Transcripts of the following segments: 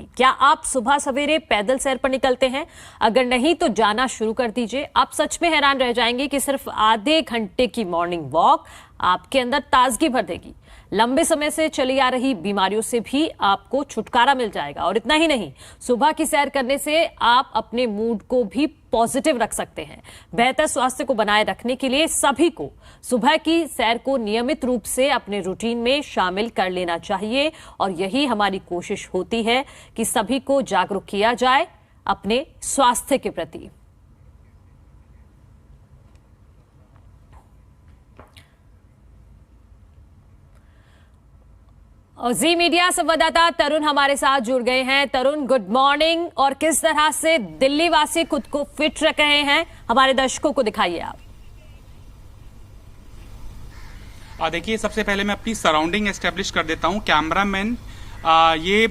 रहेगी। क्या आप सुबह सवेरे पैदल सैर पर निकलते हैं? अगर नहीं तो जाना शुरू कर दीजिए। आप सच में हैरान रह जाएंगे कि सिर्फ आधे घंटे की मॉर्निंग वॉक आपके अंदर ताजगी भर देगी। लंबे समय से चली आ रही बीमारियों से भी आपको छुटकारा मिल जाएगा। और इतना ही नहीं, सुबह की सैर करने से आप अपने मूड को भी पॉजिटिव रख सकते हैं। बेहतर स्वास्थ्य को बनाए रखने के लिए सभी को सुबह की सैर को नियमित रूप से अपने रूटीन में शामिल कर लेना चाहिए और यही हमारी कोशिश होती है कि सभी को जागरूक किया जाए अपने स्वास्थ्य के प्रति। और जी मीडिया संवाददाता तरुण हमारे साथ जुड़ गए हैं। तरुण, गुड मॉर्निंग। और किस तरह से दिल्ली वासी खुद को फिट रख रहे हैं, हमारे दर्शकों को दिखाइए आप। देखिए, सबसे पहले मैं अपनी सराउंडिंग एस्टेब्लिश कर देता हूं। कैमरामैन, ये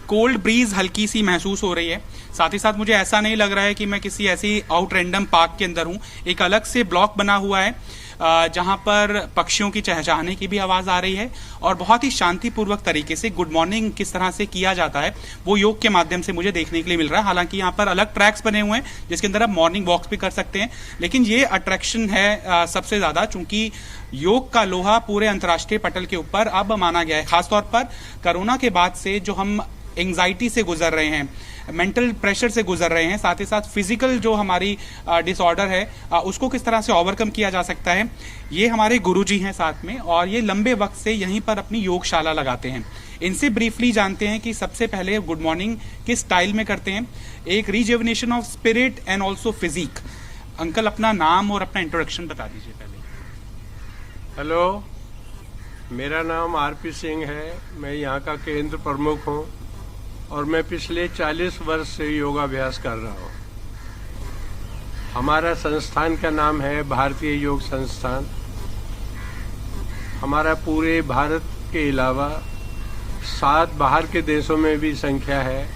कोल्ड ब्रीज हल्की सी महसूस हो रही है। साथ ही साथ मुझे ऐसा नहीं लग रहा है कि मैं किसी ऐसी आउट रैंडम पार्क के अंदर हूं। एक अलग से ब्लॉक बना हुआ है जहां पर पक्षियों की चहचहाने की भी आवाज आ रही है और बहुत ही शांतिपूर्वक तरीके से गुड मॉर्निंग किस तरह से किया जाता है वो योग के माध्यम से मुझे देखने के लिए मिल रहा है। हालांकि यहाँ पर अलग ट्रैक्स बने हुए हैं जिसके अंदर आप मॉर्निंग वॉक्स भी कर सकते हैं, लेकिन ये अट्रैक्शन है सबसे ज्यादा, चूंकि योग का लोहा पूरे अंतर्राष्ट्रीय पटल के ऊपर अब माना गया है। खासतौर पर कोरोना के बाद से जो हम एंग्जाइटी से गुजर रहे हैं, मेंटल प्रेशर से गुजर रहे हैं, साथ ही साथ फिजिकल जो हमारी डिसऑर्डर है उसको किस तरह से ओवरकम किया जा सकता है, ये हमारे गुरुजी हैं साथ में और ये लंबे वक्त से यहीं पर अपनी योगशाला लगाते हैं। इनसे ब्रीफली जानते हैं कि सबसे पहले गुड मॉर्निंग किस स्टाइल में करते हैं। एक rejuvenation of spirit and also physique. Uncle, अपना नाम और अपना इंट्रोडक्शन बता दीजिए पहले। हेलो, मेरा नाम आरपी सिंह है। मैं यहाँ का केंद्र प्रमुख हूँ और मैं पिछले 40 वर्ष से योगाभ्यास कर रहा हूँ। हमारा संस्थान का नाम है भारतीय योग संस्थान। हमारा पूरे भारत के अलावा 7 बाहर के देशों में भी संख्या है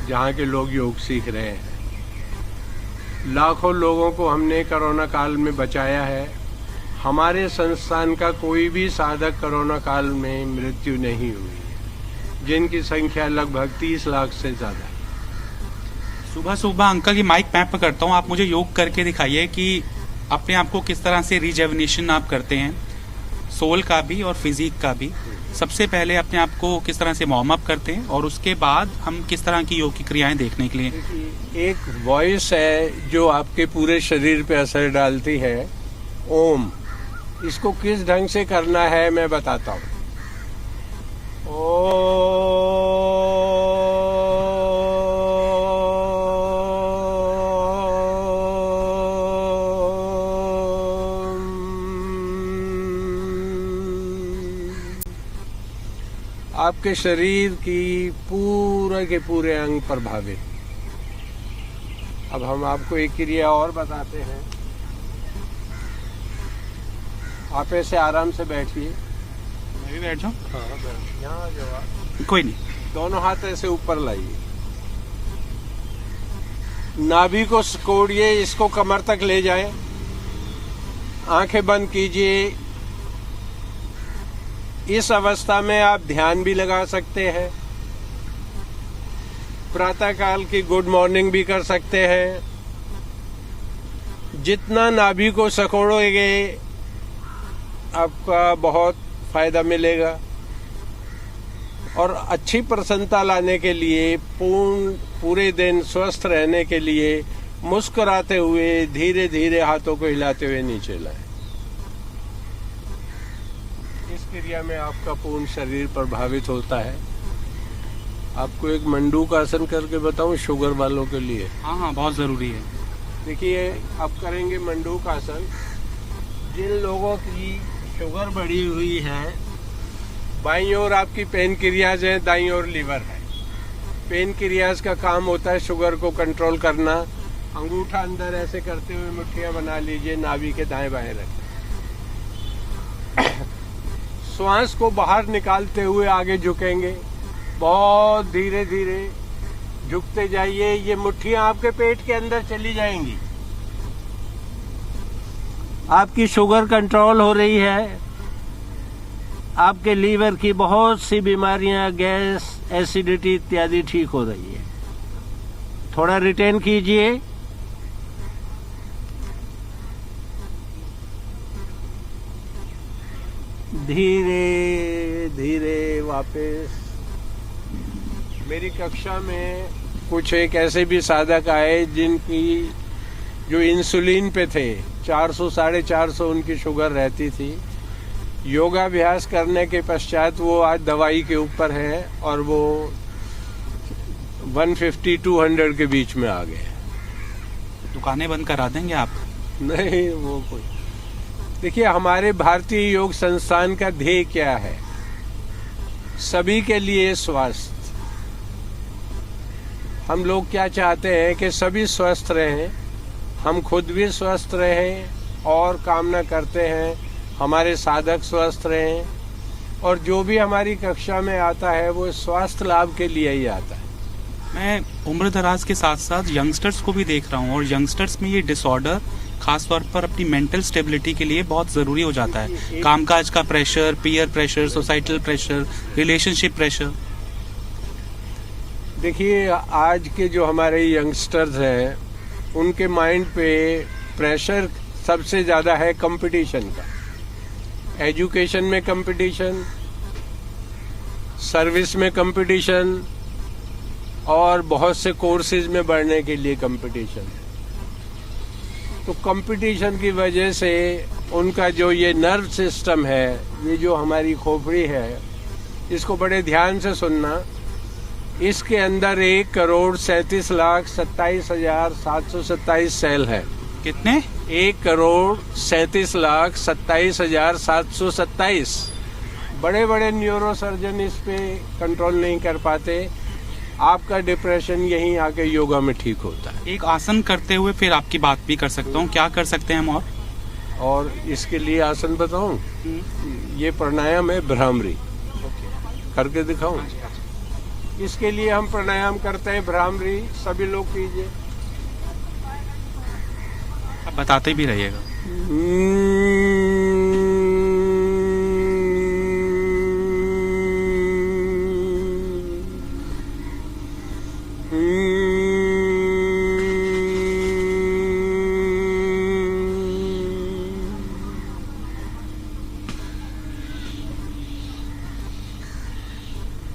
जहाँ के लोग योग सीख रहे हैं। लाखों लोगों को हमने कोरोना काल में बचाया है। हमारे संस्थान का कोई भी साधक कोरोना काल में मृत्यु नहीं हुई, जिनकी संख्या लगभग 30 लाख से ज्यादा है। सुबह सुबह अंकल की माइक मैं पकड़ता हूँ, आप मुझे योग करके दिखाइए कि अपने आप को किस तरह से रिजेवनेशन आप करते हैं, सोल का भी और फिजिक का भी। सबसे पहले अपने आप को किस तरह से वार्म अप करते हैं और उसके बाद हम किस तरह की योग की क्रियाएं देखने के लिए। एक वॉइस है जो आपके पूरे शरीर पे असर डालती है, ओम। इसको किस ढंग से करना है मैं बताता हूँ। आपके शरीर की पूरे के पूरे अंग प्रभावित। अब हम आपको एक क्रिया और बताते हैं। आप ऐसे आराम से बैठिए। मैं भी बैठ जाऊं? हाँ, यहाँ जो कोई नहीं। दोनों हाथ ऐसे ऊपर लाइए, नाभि को सिकोड़िए, इसको कमर तक ले जाएं, आंखें बंद कीजिए। इस अवस्था में आप ध्यान भी लगा सकते हैं, प्रातःकाल की गुड मॉर्निंग भी कर सकते हैं। जितना नाभि को सिकोड़ोगे आपका बहुत फायदा मिलेगा और अच्छी प्रसन्नता लाने के लिए, पूरे दिन स्वस्थ रहने के लिए मुस्कुराते हुए धीरे धीरे हाथों को हिलाते हुए नीचे लाएं। इस क्रिया में आपका पूर्ण शरीर प्रभावित होता है। आपको एक मंडूक आसन करके बताऊं शुगर वालों के लिए? हाँ, बहुत जरूरी है। देखिए, आप करेंगे मंडूक आसन। जिन लोगों की शुगर बढ़ी हुई है, बाईं ओर आपकी पेन क्रियाज है, दाईं ओर लीवर है। पेन क्रियाज का काम होता है शुगर को कंट्रोल करना। अंगूठा अंदर ऐसे करते हुए मुट्ठियां बना लीजिए, नाभि के दाएं बाएं रखें। श्वास को बाहर निकालते हुए आगे झुकेंगे, बहुत धीरे धीरे झुकते जाइए। ये मुट्ठियां आपके पेट के अंदर चली जाएंगी। आपकी शुगर कंट्रोल हो रही है। आपके लीवर की बहुत सी बीमारियां, गैस, एसिडिटी इत्यादि ठीक हो रही है। थोड़ा रिटेन कीजिए। धीरे धीरे वापस। मेरी कक्षा में कुछ एक ऐसे भी साधक आए जिनकी जो इंसुलिन पे थे, 400 450 उनकी शुगर रहती थी। योगाभ्यास करने के पश्चात वो आज दवाई के ऊपर है और वो 150-200 के बीच में आ गए। दुकानें बंद करा देंगे आप? नहीं, वो कोई देखिए, हमारे भारतीय योग संस्थान का ध्येय क्या है? सभी के लिए स्वास्थ्य। हम लोग क्या चाहते हैं कि सभी स्वस्थ रहें, हम खुद भी स्वस्थ रहें और कामना करते हैं हमारे साधक स्वस्थ रहें, और जो भी हमारी कक्षा में आता है वो स्वास्थ्य लाभ के लिए ही आता है। मैं उम्र दराज के साथ साथ यंगस्टर्स को भी देख रहा हूँ, और यंगस्टर्स में ये डिसऑर्डर खास तौर पर अपनी मेंटल स्टेबिलिटी के लिए बहुत ज़रूरी हो जाता है। कामकाज का pressure, peer pressure, societal pressure, relationship pressure. देखिए, आज के जो हमारे यंगस्टर्स हैं उनके माइंड पे प्रेशर सबसे ज़्यादा है कंपटीशन का। एजुकेशन में कंपटीशन, सर्विस में कंपटीशन, और बहुत से कोर्सेज में बढ़ने के लिए कंपटीशन। तो कंपटीशन की वजह से उनका जो ये नर्व सिस्टम है, ये जो हमारी खोपड़ी है, इसको बड़े ध्यान से सुनना। इसके अंदर 1,37,27,727 सेल है। कितने? 1,37,27,727। बड़े बड़े न्यूरो सर्जन इस पे कंट्रोल नहीं कर पाते। आपका डिप्रेशन यहीं आके योगा में ठीक होता है। एक आसन करते हुए फिर आपकी बात भी कर सकता हूँ, क्या कर सकते हैं हम? और इसके लिए आसन बताऊं? ये प्राणायाम है भ्रामरी, करके दिखाऊं? इसके लिए हम प्राणायाम करते हैं भ्रामरी, सभी लोग कीजिए। आप बताते भी रहिएगा।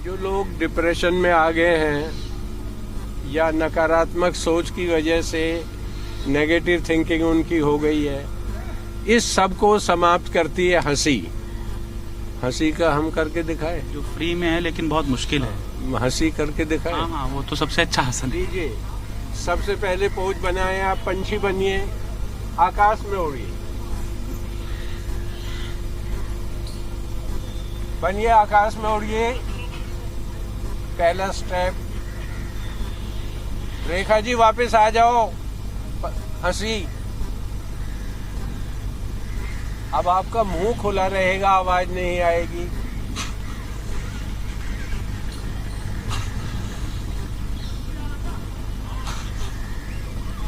जो लोग डिप्रेशन में आ गए हैं या नकारात्मक सोच की वजह से नेगेटिव थिंकिंग उनकी हो गई है, इस सब को समाप्त करती है हंसी। हंसी का हम करके दिखाए, जो फ्री में है लेकिन बहुत मुश्किल है। हंसी करके दिखाए। हाँ, वो तो सबसे अच्छा आसन है। लीजिए, सबसे पहले पोज बनाए, आप पंछी बनिए, आकाश में उड़िए। बनिए, आकाश में उड़िए। पहला स्टेप। रेखा जी वापस आ जाओ, हंसी। अब आपका मुंह खुला रहेगा, आवाज नहीं आएगी।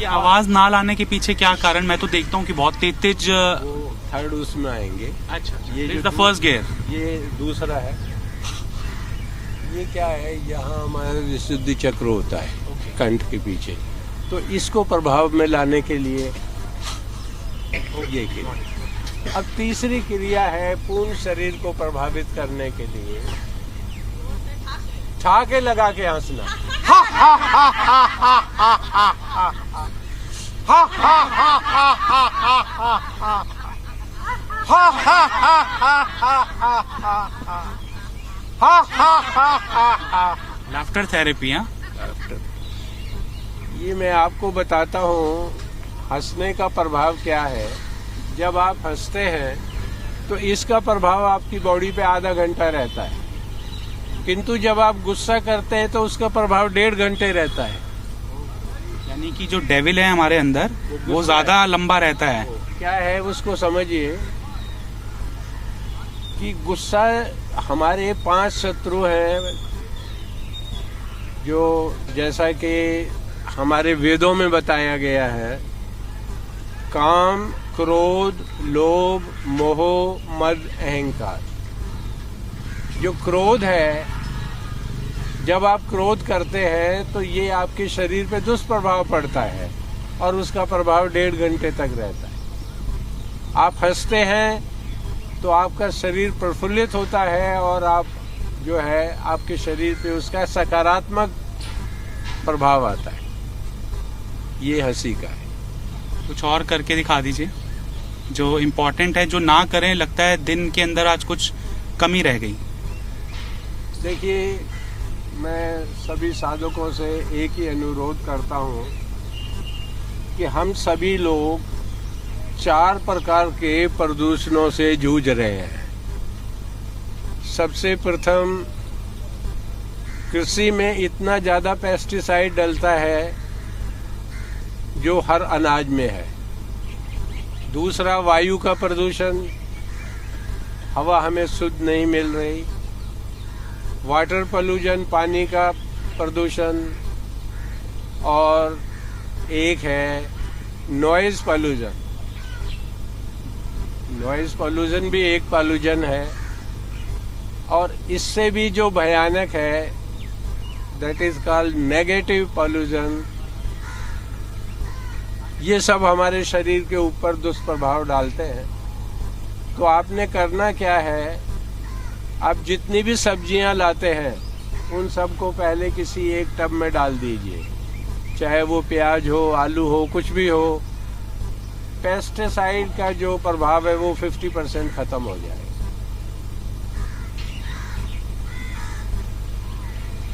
ये आवाज ना लाने के पीछे क्या कारण? मैं तो देखता हूँ कि बहुत तेज वो थर्ड उसमें आएंगे। अच्छा, ये द फर्स्ट गियर। ये दूसरा है। ये क्या है? यहाँ हमारा विशुद्धि चक्र होता है कंठ के पीछे, तो इसको प्रभाव में लाने के लिए ये क्रिया। अब तीसरी क्रिया है पूर्ण शरीर को प्रभावित करने के लिए ठाके लगा के हंसना। Laughter therapy. हाँ, ये मैं आपको बताता हूँ हंसने का प्रभाव क्या है। जब आप हंसते हैं तो इसका प्रभाव आपकी बॉडी पे आधा घंटा रहता है, किंतु जब आप गुस्सा करते हैं तो उसका प्रभाव 1.5 घंटे रहता है। यानी कि जो डेविल है हमारे अंदर वो ज्यादा लंबा रहता है। क्या है उसको समझिए कि गुस्सा हमारे 5 शत्रु हैं, जो जैसा कि हमारे वेदों में बताया गया है, काम, क्रोध, लोभ, मोह, मद, अहंकार। जो क्रोध है जब आप क्रोध करते हैं तो ये आपके शरीर पे दुष्प्रभाव पड़ता है और उसका प्रभाव 1.5 घंटे तक रहता है। आप हंसते हैं तो आपका शरीर प्रफुल्लित होता है और आप जो है आपके शरीर पे उसका सकारात्मक प्रभाव आता है। ये हंसी का है। कुछ और करके दिखा दीजिए जो इम्पोर्टेंट है, जो ना करें लगता है दिन के अंदर आज कुछ कमी रह गई। देखिए, मैं सभी साधकों से एक ही अनुरोध करता हूँ कि हम सभी लोग 4 प्रकार के प्रदूषणों से जूझ रहे हैं। सबसे प्रथम, कृषि में इतना ज़्यादा पेस्टिसाइड डलता है जो हर अनाज में है। दूसरा, वायु का प्रदूषण, हवा हमें शुद्ध नहीं मिल रही। वाटर पोल्यूशन, पानी का प्रदूषण, और एक है नॉइज पोल्यूशन। नॉइज पोल्यूशन भी एक पोल्यूशन है, और इससे भी जो भयानक है that is called negative pollution. ये सब हमारे शरीर के ऊपर दुष्प्रभाव डालते हैं। तो आपने करना क्या है, आप जितनी भी सब्जियां लाते हैं उन सबको पहले किसी एक टब में डाल दीजिए, चाहे वो प्याज हो, आलू हो, कुछ भी हो। पेस्टिसाइड का जो प्रभाव है वो 50% खत्म हो जाएगा।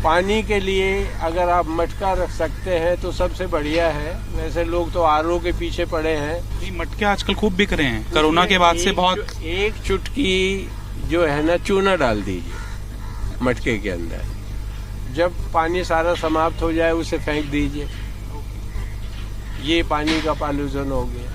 पानी के लिए अगर आप मटका रख सकते हैं तो सबसे बढ़िया है। वैसे लोग तो आरओ के पीछे पड़े हैं। जी, मटके आजकल खूब बिक रहे हैं, कोरोना के बाद से बहुत। एक चुटकी जो है ना, चूना डाल दीजिए मटके के अंदर। जब पानी सारा समाप्त हो जाए उसे फेंक दीजिए। ये पानी का पॉल्यूशन हो गया।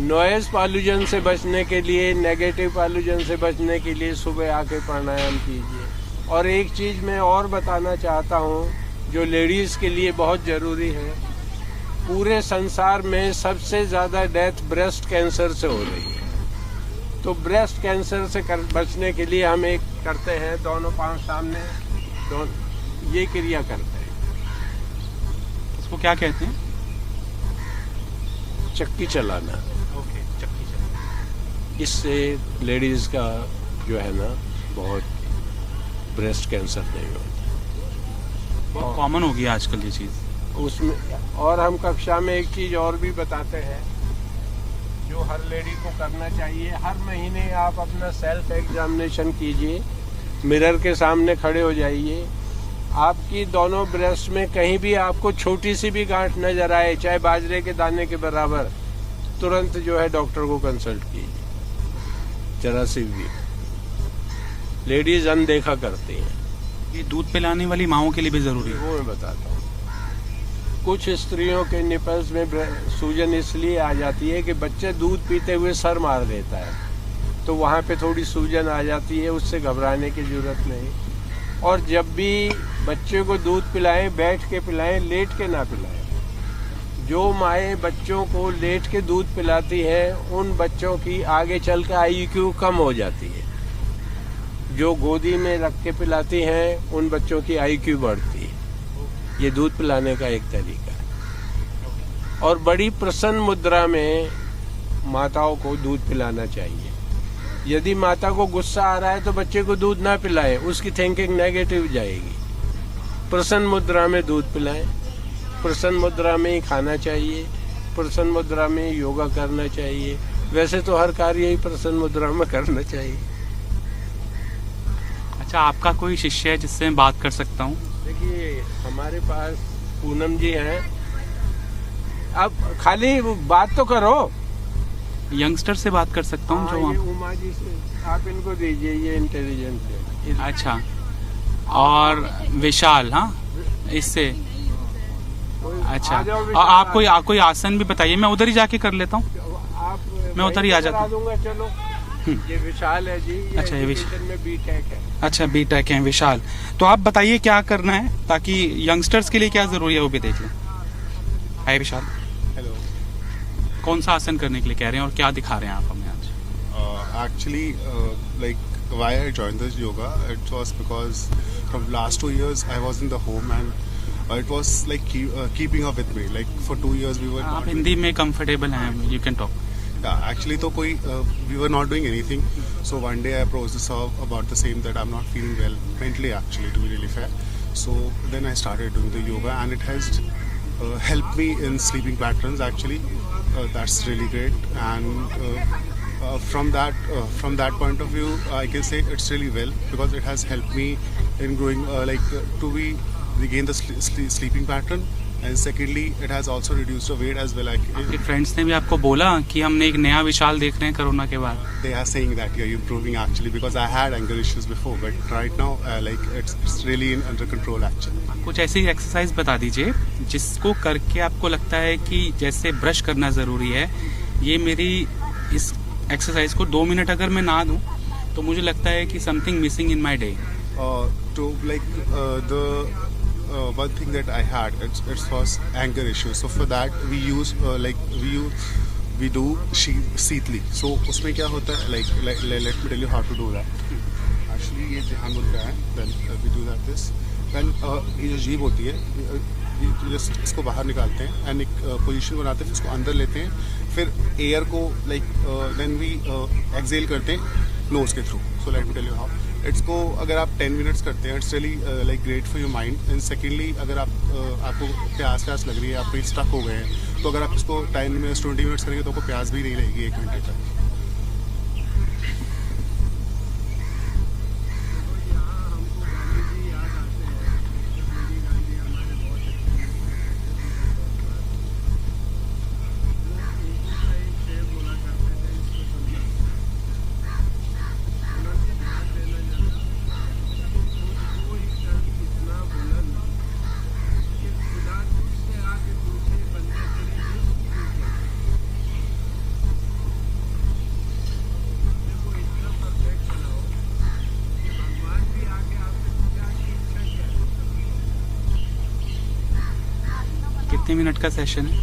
नॉइज पॉल्यूशन से बचने के लिए, नेगेटिव पॉल्यूशन से बचने के लिए सुबह आके प्राणायाम कीजिए। और एक चीज़ मैं और बताना चाहता हूँ जो लेडीज़ के लिए बहुत ज़रूरी है। पूरे संसार में सबसे ज़्यादा डेथ ब्रेस्ट कैंसर से हो रही है। तो ब्रेस्ट कैंसर से बचने के लिए हम एक करते हैं, दोनों पांव सामने, ये क्रिया करते हैं। इसको क्या कहते हैं? चक्की चलाना। ओके, चक्की चलाना। इससे लेडीज का जो है ना बहुत ब्रेस्ट कैंसर नहीं होता। बहुत कॉमन हो गया आजकल ये चीज़ उसमें। और हम कक्षा में एक चीज़ और भी बताते हैं जो हर लेडी को करना चाहिए। हर महीने आप अपना सेल्फ एग्जामिनेशन कीजिए, मिरर के सामने खड़े हो जाइए। आपकी दोनों ब्रेस्ट में कहीं भी आपको छोटी सी भी गांठ नजर आए, चाहे बाजरे के दाने के बराबर, तुरंत जो है डॉक्टर को कंसल्ट कीजिए। जरा सी भी लेडीज अनदेखा करती हैं। ये दूध पिलाने वाली माओं के लिए भी जरूरी है। वो मैं बताता हूँ। कुछ स्त्रियों के निपल्स में सूजन इसलिए आ जाती है कि बच्चे दूध पीते हुए सर मार देता है, तो वहाँ पे थोड़ी सूजन आ जाती है। उससे घबराने की जरूरत नहीं। और जब भी बच्चे को दूध पिलाएं, बैठ के पिलाएं, लेट के ना पिलाएं। जो माएँ बच्चों को लेट के दूध पिलाती हैं उन बच्चों की आगे चल कर IQ कम हो जाती है। जो गोदी में रख के पिलाती हैं उन बच्चों की IQ बढ़ती है। ये दूध पिलाने का एक तरीका है। और बड़ी प्रसन्न मुद्रा में माताओं को दूध पिलाना चाहिए। यदि माता को गुस्सा आ रहा है तो बच्चे को दूध ना पिलाए, उसकी थिंकिंग नेगेटिव जाएगी। प्रसन्न मुद्रा में दूध पिलाएं। प्रसन्न मुद्रा में ही खाना चाहिए। प्रसन्न मुद्रा में ही योगा करना चाहिए। वैसे तो हर कार्य ही प्रसन्न मुद्रा में करना चाहिए। अच्छा, आपका कोई शिष्य है जिससे मैं बात कर सकता हूँ? देखिए, हमारे पास पूनम जी हैं। अब खाली बात तो करो। यंगस्टर से बात कर सकता हूँ जो ये उमा जी से आप इनको दीजिए, ये इंटेलिजेंट है। अच्छा, और विशाल, हाँ, इससे अच्छा। और आप कोई आसन भी बताइए, मैं उधर ही जाके कर लेता हूँ। मैं उधर ही आ जाता हूँ। चलो, ये विशाल है जी। ये अच्छा, ये विशाल में B.Tech है। अच्छा, B.Tech है विशाल। तो आप बताइए क्या करना है ताकि यंगस्टर्स के लिए क्या जरूरी है वो भी देख लें। हाय विशाल। हेलो। कौन सा आसन करने के लिए कह रहे हैं और क्या दिखा रहे हैं आप हमें आज? Actually like why I joined this yoga, it was because from last 2 years I was in the home and it was like keeping up with me. Like for 2 years we were आप not Hindi में comfortable हैं, you can talk. actually तो कोई we were not doing anything. So one day I approached this about the same that I'm not feeling well mentally actually, to be really fair. So then I started doing the yoga and it has helped me in sleeping patterns actually. That's really great and from that point of view I can say it's really well because it has helped me in growing to regain the sleeping pattern and secondly it has also reduced the weight as well. आपके friends ने भी आपको बोला कि हमने एक नया विशाल देख रहे हैं कोरोना के बाद. They are saying that you're improving actually because I had anger issues before but right now it's really under control actually. कुछ ऐसी एक्सरसाइज बता दीजिए जिसको करके आपको लगता है कि जैसे ब्रश करना ज़रूरी है, ये मेरी इस एक्सरसाइज को 2 मिनट अगर मैं ना दूं तो मुझे लगता है कि something missing in my day. To the one thing that I had it was anger issues. So for that we use we do Seetli. So उसमें क्या होता है let me tell you how to do that. Actually ये ध्यान मुद्रा है. Then we do that this. Then ये जो जीभ होती है just इसको बाहर निकालते हैं एंड एक पोजीशन बनाते हैं, फिर इसको अंदर लेते हैं, फिर एयर को देन वी एक्सेल करते हैं नोज के through. So let me tell you how. इसको अगर आप 10 मिनट्स करते हैं it's really great for your mind. And secondly अगर आपको प्यास लग रही है, आप कहीं स्टक हो गए हैं, तो अगर आप इसको 10 मिनट्स 20 मिनट्स करेंगे तो आपको प्यास भी नहीं लगेगी 1 घंटे तक. कितने मिनट का सेशन है?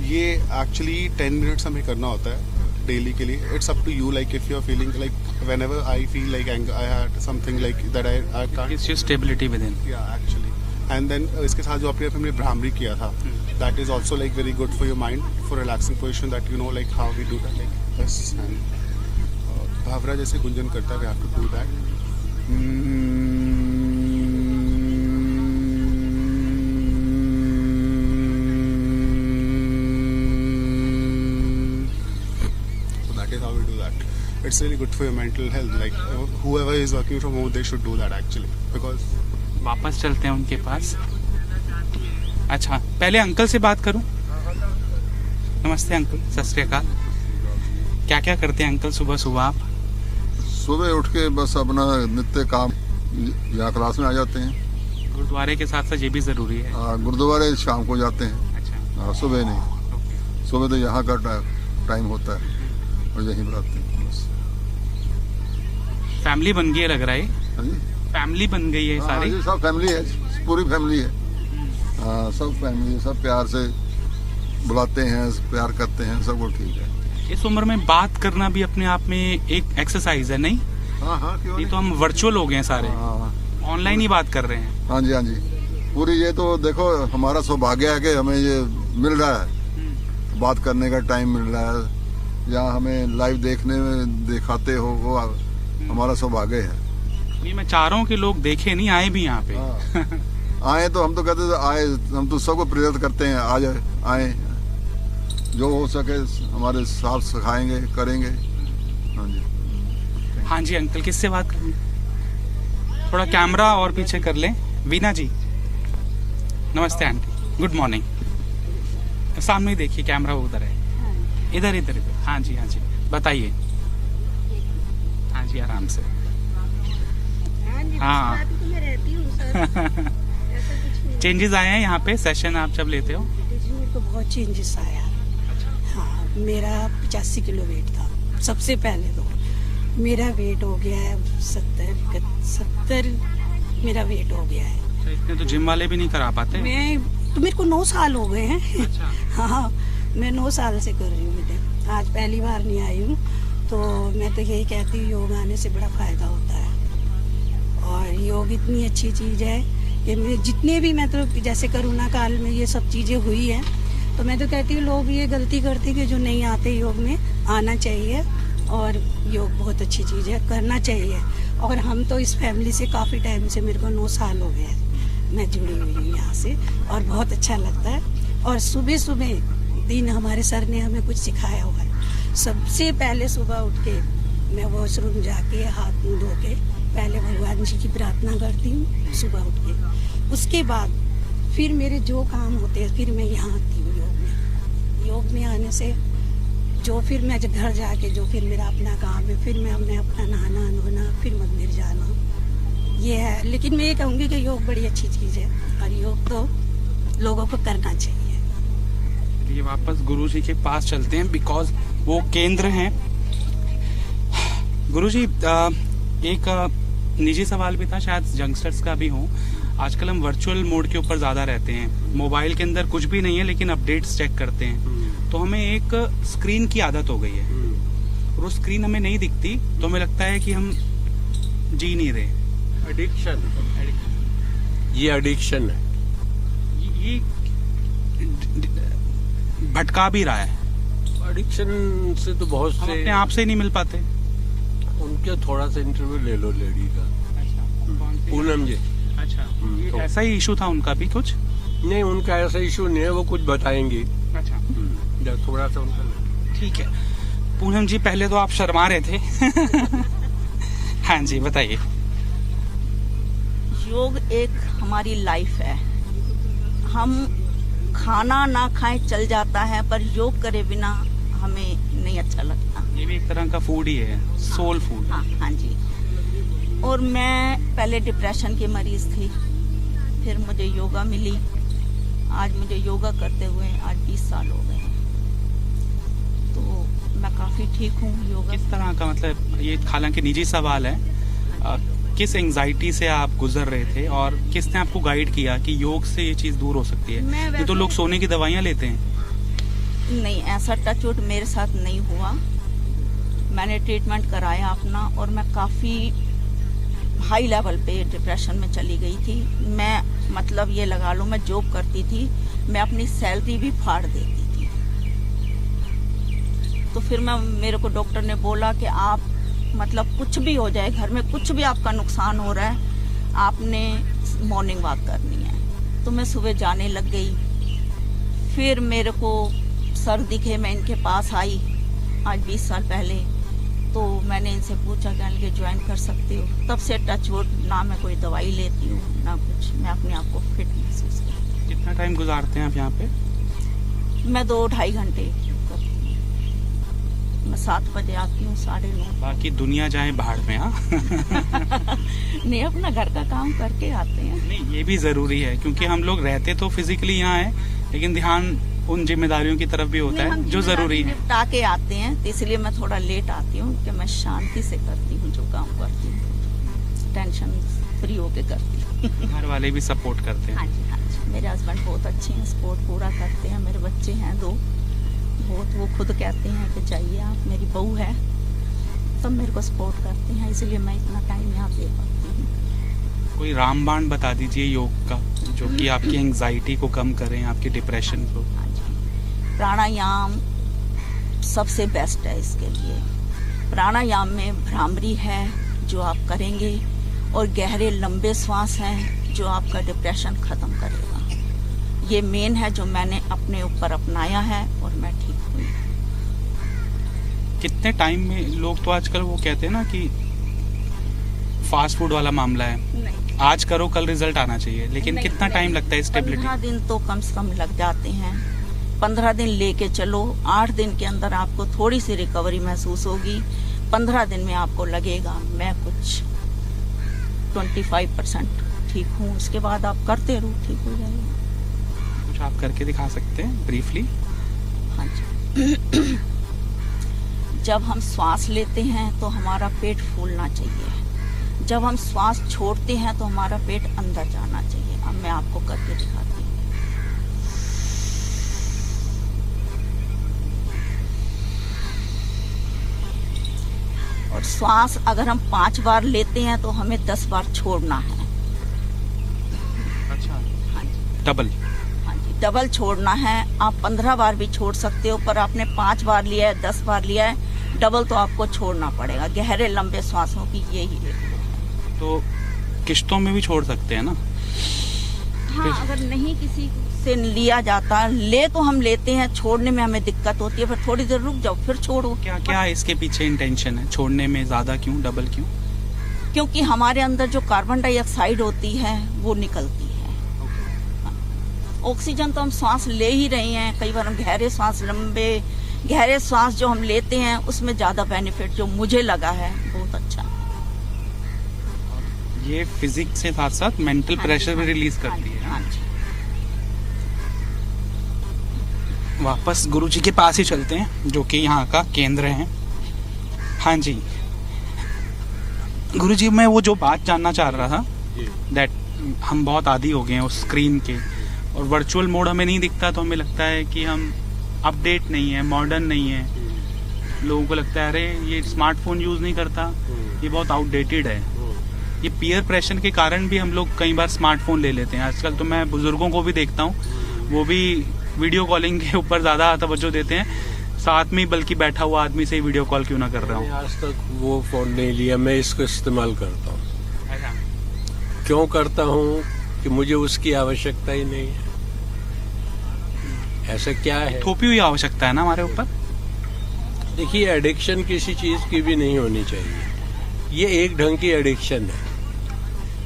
ये एक्चुअली 10 मिनट्स हमें करना होता है डेली के लिए. It's up to you like if you are feeling like whenever I feel like I had something like that I can't. It's your stability within. या एक्चुअली एंड देन इसके साथ जो हमने भ्रामरी किया था that is also like very good for your mind for relaxing position that you know like how we do that like बस. And भावरा जैसे गुंजन करता है we have to do that. It's really good for your mental health. Like whoever is working from home, they should do that actually because. वापस चलते हैं उनके पास. अच्छा, पहले अंकल से बात करूं. नमस्ते अंकल, सत श्री अकाल. क्या क्या करते हैं अंकल सुबह सुबह आप? सुबह उठ के बस अपना नित्य काम यहाँ क्लास में आ जाते हैं. गुरुद्वारे के साथ साथ ये भी जरूरी है. गुरुद्वारे शाम को जाते हैं. अच्छा. सुबह नहीं. सुबह तो यहाँ का टाइम होता है और यहीं पर आते हैं. फैमिली बन गई है लग रहा है. फैमिली बन गई है सारी. सब फैमिली है, पूरी फैमिली है. सब फैमिली, सब प्यार से बुलाते हैं, प्यार करते हैं, सब वो ठीक है. इस उम्र में बात करना भी अपने आप में एक एक्सरसाइज है नहीं? हाँ क्यों. ये तो हम वर्चुअल हो गए हैं सारे, ऑनलाइन ही बात कर रहे हैं. हाँ जी पूरी. ये तो देखो हमारा सौभाग्य है कि हमें ये मिल रहा है, बात करने का टाइम मिल रहा है. यहाँ हमें लाइव देखने में दिखाते हो, वो हमारा सौभाग्य है. नहीं, मैं चाह रहा हूँ कि लोग देखे नहीं, आए भी यहाँ पे. आए तो हम तो कहते थे आए, हम तो सबको प्रेरित करते हैं आ जाए, आए, जो हो सके हमारे साथ सिखाएंगे, करेंगे. हाँ जी अंकल, किससे बात करें? थोड़ा कैमरा और पीछे कर लें. वीना जी नमस्ते आंटी, गुड मॉर्निंग. सामने ही देखिए, कैमरा उधर है. इधर. हाँ जी बताइए. हाँ जी आराम से. हाँ चेंजेस आए हैं यहाँ पे सेशन आप जब लेते हो? मेरे को बहुत चेंजेस आया. हाँ, मेरा 85 किलो वेट था सबसे पहले. तो मेरा वेट हो गया है 70 मेरा वेट हो गया है. इतने तो जिम वाले भी नहीं करा पाते. मेरे को 9 साल हो गए हैं. अच्छा. हाँ मैं 9 साल से कर रही हूँ. आज पहली बार नहीं आई हूँ. तो मैं तो यही कहती हूँ योग आने से बड़ा फ़ायदा होता है। और योग इतनी अच्छी चीज़ है कि मैं जितने भी मतलब जैसे कोरोना काल में ये सब चीज़ें हुई हैं, तो मैं तो कहती हूँ लोग ये गलती करते कि जो नहीं आते योग में आना चाहिए। और योग बहुत अच्छी चीज़ है, करना चाहिए। और हम तो इस फैमिली से काफ़ी टाइम से, मेरे को 9 साल हो गए मैं जुड़ी हुई हूँ यहाँ से, और बहुत अच्छा लगता है। और सुबह सुबह दिन हमारे सर ने हमें कुछ सिखाया हुआ है। सबसे पहले सुबह उठ के मैं वॉशरूम जाके हाथ मुँह धो के पहले भगवान जी की प्रार्थना करती हूँ सुबह उठ के। उसके बाद फिर मेरे जो काम होते हैं फिर मैं यहाँ आती हूँ योग में। योग में आने से जो फिर मैं घर जाके जो फिर मेरा अपना काम है, फिर मैं अपना नहाना धोना, फिर मंदिर जाना, ये है। लेकिन मैं ये कहूँगी कि योग बड़ी अच्छी चीज़ है और योग तो लोगों को करना चाहिए। ये वापस गुरु जी के पास चलते हैं, बिकॉज वो केंद्र हैं। गुरु जी, एक निजी सवाल भी था, शायद यंगस्टर्स का भी हो। आजकल हम वर्चुअल मोड के ऊपर ज्यादा रहते हैं, मोबाइल के अंदर कुछ भी नहीं है लेकिन अपडेट्स चेक करते हैं, तो हमें एक स्क्रीन की आदत हो गई है और वो स्क्रीन हमें नहीं दिखती, तो हमें लगता है कि हम जी नहीं रहे। एडिक्शन, ये एडिक्शन है, ये भटका भी रहा है। एडिक्शन से तो बहुत हम से अपने आप से नहीं मिल पाते। उनके थोड़ा सा इंटरव्यू ले लो लेडी का। पूनम जी। अच्छा, ये तो ऐसा ही इशू था उनका भी कुछ? नहीं, उनका ऐसा इशू नहीं है, वो कुछ बताएंगी। अच्छा, थोड़ा सा उनका। ठीक है। पूनम जी, पहले तो आप शर्मा रहे थे। हाँ जी, बताइए। योग एक हमारी लाइफ है। हम खाना ना खाएं चल जाता है, पर योग करे बिना हमें नहीं अच्छा लगता। ये भी एक तरह का फूड ही है, सोल फूड। हाँ जी। और मैं पहले डिप्रेशन की मरीज थी, फिर मुझे योगा मिली। आज मुझे योगा करते हुए आज 20 साल हो गए, तो मैं काफी ठीक हूँ। योगा किस तरह का, मतलब ये हालांकि निजी सवाल है, किस एंजाइटी से आप गुजर रहे थे और किसने आपको गाइड किया कि योग से ये चीज दूर हो सकती है? ये तो लोग सोने की दवाइयाँ लेते हैं। नहीं, ऐसा टचवुड मेरे साथ नहीं हुआ। मैंने ट्रीटमेंट कराया अपना, और मैं काफी हाई लेवल पे डिप्रेशन में चली गई थी। मैं मतलब ये लगा लो, मैं जॉब करती थी, मैं अपनी सैलरी भी फाड़ देती थी। तो फिर मेरे को डॉक्टर ने बोला कि आप मतलब कुछ भी हो जाए, घर में कुछ भी आपका नुकसान हो रहा है, आपने मॉर्निंग वॉक करनी है। तो मैं सुबह जाने लग गई। फिर मेरे को सर दिखे, मैं इनके पास आई आज 20 साल पहले, तो मैंने इनसे पूछा कि इनके ज्वाइन कर सकते हो। तब से टचवुड ना मैं कोई दवाई लेती हूँ ना कुछ, मैं अपने आप को फिट महसूस करती हूँ। कितना टाइम गुजारते हैं आप यहाँ पे? मैं 2-2.5 घंटे करती हूँ। मैं 7 बजे आती हूँ, 9:30। बाकी दुनिया जाए बाहर में। हाँ। नहीं, अपना घर का काम करके आते हैं। नहीं, ये भी जरूरी है, क्योंकि हम लोग रहते तो फिजिकली यहाँ है, लेकिन ध्यान उन जिम्मेदारियों की तरफ भी होता है जो जरूरी है। निपटा के आते हैं, तो इसलिए मैं थोड़ा लेट आती हूँ कि मैं शांति से करती हूँ जो काम करती हूँ, टेंशन फ्री होके करती हूँ। घर वाले भी सपोर्ट करते हैं? हाँ जी, हाँ जी। मेरे हस्बैंड बहुत अच्छे हैं, सपोर्ट पूरा करते हैं। मेरे बच्चे हैं 2, बहुत, वो खुद कहते हैं कि चाहिए आप, मेरी बहू है, सब मेरे को सपोर्ट करते हैं, इसलिए मैं इतना टाइम यहाँ दे पाती हूँ। कोई रामबाण बता दीजिए योग का, जो कि आपकी एंजाइटी को कम करें, आपके डिप्रेशन को। प्राणायाम सबसे बेस्ट है इसके लिए। प्राणायाम में भ्रामरी है जो आप करेंगे, और गहरे लंबे श्वास हैं जो आपका डिप्रेशन खत्म करेगा। ये मेन है जो मैंने अपने ऊपर अपनाया है और मैं ठीक हुई। कितने टाइम में? लोग तो आजकल वो कहते हैं ना कि फास्ट फूड वाला मामला है, नहीं, आज करो कल रिजल्ट आना चाहिए, लेकिन कितना टाइम लगता है स्टेबिलिटी? 15 दिन तो कम से कम लग जाते हैं। 15 दिन लेके चलो, 8 दिन के अंदर आपको थोड़ी सी रिकवरी महसूस होगी। 15 दिन में आपको लगेगा मैं कुछ 25% ठीक हूँ। उसके बाद आप करते रहो, ठीक हो जाएगा। कुछ आप करके दिखा सकते हैं ब्रीफली? हाँ जी। जब हम श्वास लेते हैं तो हमारा पेट फूलना चाहिए, जब हम श्वास छोड़ते हैं तो हमारा पेट अंदर जाना चाहिए। अब मैं आपको करके दिखाती हूँ। श्वास अगर हम 5 बार लेते हैं तो हमें 10 बार छोड़ना है। अच्छा, हाँ जी, डबल। हाँ जी, डबल छोड़ना है। आप 15 बार भी छोड़ सकते हो, पर आपने 5 बार लिया है, 10 बार लिया है, डबल तो आपको छोड़ना पड़ेगा। गहरे लंबे श्वासों की यही है। तो किश्तों में भी छोड़ सकते हैं ना? हाँ, अगर नहीं किसी से लिया जाता, ले तो हम लेते हैं, छोड़ने में हमें दिक्कत होती है, फिर थोड़ी देर रुक जाओ फिर छोड़ो। क्या क्या इसके पीछे इंटेंशन है छोड़ने में? ज्यादा क्यों, डबल क्यों? क्योंकि हमारे अंदर जो कार्बन डाइऑक्साइड होती है वो निकलती है। ऑक्सीजन तो हम सांस ले ही रहे हैं, कई बार हम गहरे सांस, लंबे गहरे सांस जो हम लेते हैं उसमें ज्यादा बेनिफिट जो मुझे लगा है बहुत अच्छा। ये फिजिक्स से साथ साथ मेंटल प्रेशर भी रिलीज करती है। हाँ जी। वापस गुरुजी के पास ही चलते हैं जो कि यहाँ का केंद्र है। हाँ जी गुरुजी, मैं वो जो बात जानना चाह रहा था, दैट हम बहुत आदी हो गए हैं उस स्क्रीन के, और वर्चुअल मोड हमें नहीं दिखता तो हमें लगता है कि हम अपडेट नहीं है, मॉडर्न नहीं है। लोगों को लगता है अरे ये स्मार्टफोन यूज नहीं करता, ये बहुत आउटडेटेड है। ये पीयर प्रेशर के कारण भी हम लोग कई बार स्मार्टफोन ले लेते हैं। आजकल तो मैं बुजुर्गों को भी देखता हूँ, वो भी वीडियो कॉलिंग के ऊपर ज्यादा तवज्जो देते हैं, साथ में बल्कि बैठा हुआ आदमी से ही वीडियो कॉल क्यों ना कर रहा हूँ। आज तक वो फोन नहीं लिया, मैं इसको इस्तेमाल करता हूँ। क्यों करता हूँ कि मुझे उसकी आवश्यकता ही नहीं है। ऐसा क्या है, थोपी हुई आवश्यकता है ना हमारे ऊपर। देखिए एडिक्शन किसी चीज की भी नहीं होनी चाहिए, ये एक ढंग की एडिक्शन है।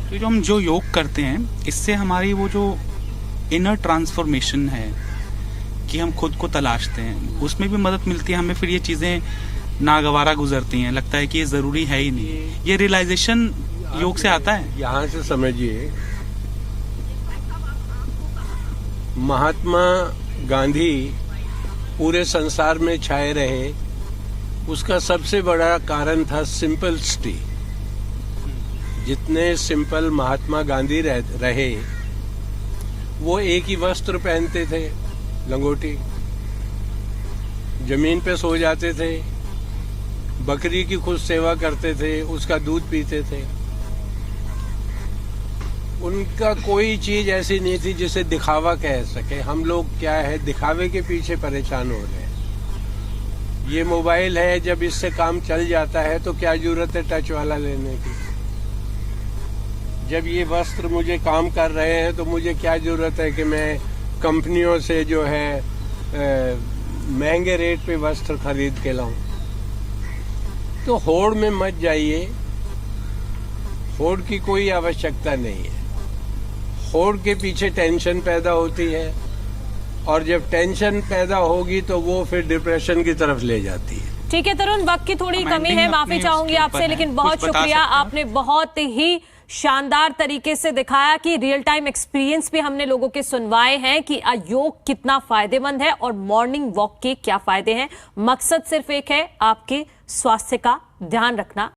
तो जो हम जो योग करते हैं इससे हमारी वो जो इनर ट्रांसफॉर्मेशन है कि हम खुद को तलाशते हैं, उसमें भी मदद मिलती है हमें। फिर ये चीजें नागवारा गुजरती हैं, लगता है कि ये जरूरी है ही नहीं। ये रियलाइजेशन योग से आता है। यहाँ से समझिए, महात्मा गांधी पूरे संसार में छाए रहे, उसका सबसे बड़ा कारण था सिंपलिसिटी। जितने सिंपल महात्मा गांधी रहे, वो एक ही वस्त्र पहनते थे, लंगोटी, जमीन पे सो जाते थे, बकरी की खुद सेवा करते थे, उसका दूध पीते थे। उनका कोई चीज ऐसी नहीं थी जिसे दिखावा कह सके। हम लोग क्या है, दिखावे के पीछे परेशान हो रहे हैं। ये मोबाइल है, जब इससे काम चल जाता है तो क्या जरूरत है टच वाला लेने की। जब ये वस्त्र मुझे काम कर रहे हैं तो मुझे क्या जरूरत है कि मैं कंपनियों से जो है महंगे रेट पे वस्त्र खरीद के लाऊं। तो होड़ में मत जाइए, होड़ की कोई आवश्यकता नहीं है। होड़ के पीछे टेंशन पैदा होती है, और जब टेंशन पैदा होगी तो वो फिर डिप्रेशन की तरफ ले जाती है। ठीक है तरुण, वक्त की थोड़ी कमी है, माफी चाहूंगी आपसे, लेकिन बहुत शुक्रिया। आपने बहुत ही शानदार तरीके से दिखाया कि रियल टाइम एक्सपीरियंस भी हमने लोगों के सुनवाए हैं कि योग कितना फायदेमंद है और मॉर्निंग वॉक के क्या फायदे हैं। मकसद सिर्फ एक है, आपके स्वास्थ्य का ध्यान रखना।